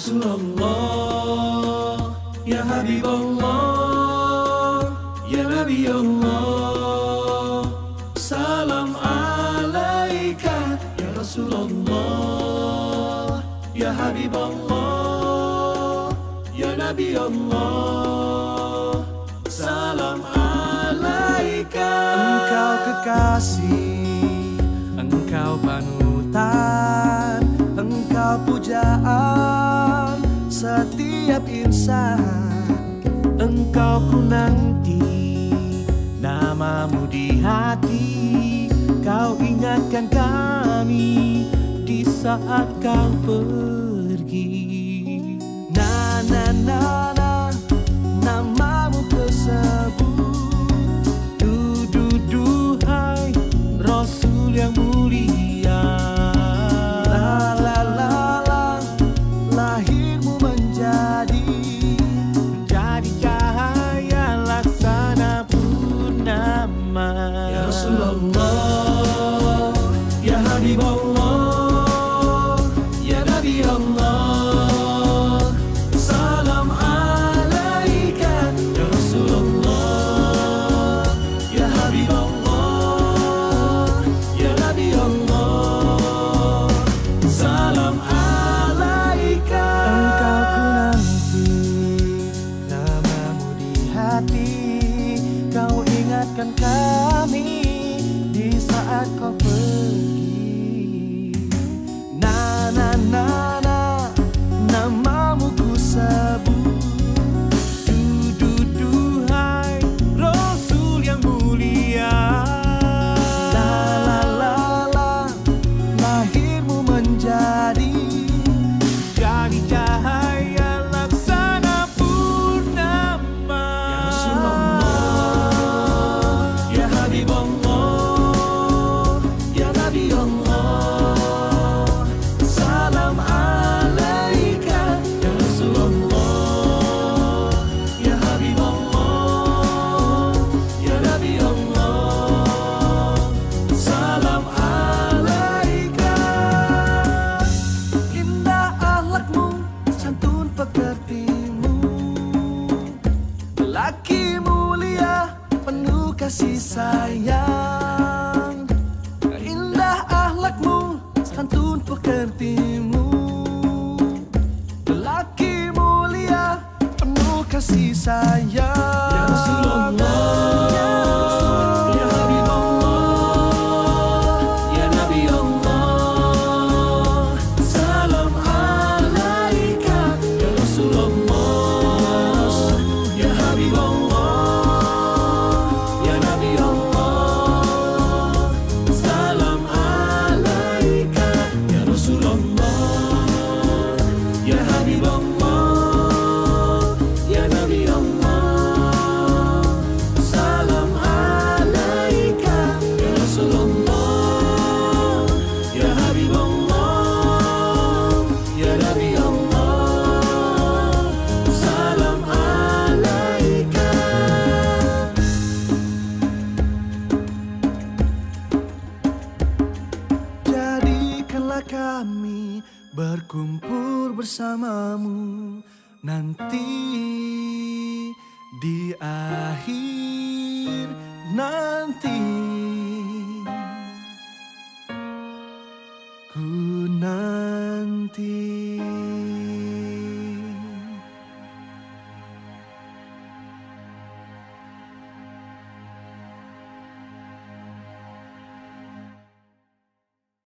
Rasulullah, ya Habiballah, ya Nabi Allah. Salam alaika ya Rasulullah, ya Habiballah, ya Nabi Allah. Salam alaika. Engkau kekasih, engkau panutan, engkau pujaan setiap insan. Engkau ku nanti, namamu di hati, kau ingatkan kami di saat kau pergi. Na na na na, namamu tersebut, duhai Rasul yang mulia. La la la la, lahirmu menjadi cahaya laksana purnama. Ya Rasulullah, ya Habiballah, ya Nabi Allah. Salam alaika ya Rasulullah, ya Habiballah, ya Nabi Allah. Salam alaika. Engkau ku nanti, namamu di hati, kau ingatkan kami di saat kau pergi. Na na na na, namamu ku sebut, duhai Rasul yang mulia. La la la la, lahirmu menjadi cahaya laksana purnama. Ya Rasulullah, ya Habiballah, ya Nabi Allah. Salam alaika ya Rasulullah, ya Habiballah, ya Nabi Allah. Salam alaika. Indah akhlakmu, santun pekertimu, lelaki mulia, penuh kasih sayang. Indah akhlakmu, santun pekertimu, lelaki mulia, penuh kasih sayang. Ya Rasulullah, ya Habiballah, ya Nabi Allah. Salam alaika ya Rasulullah, ya Habiballah, ya Nabi Allah. Salam alaika ya Rasulullah, ya Habiballah, ya Nabi Allah. Salam alaika ya Rasulullah, ya Habiballah, ya Nabi Allah. Salam alaika. Jadikanlah kami berkumpul bersamamu nanti di akhir nanti.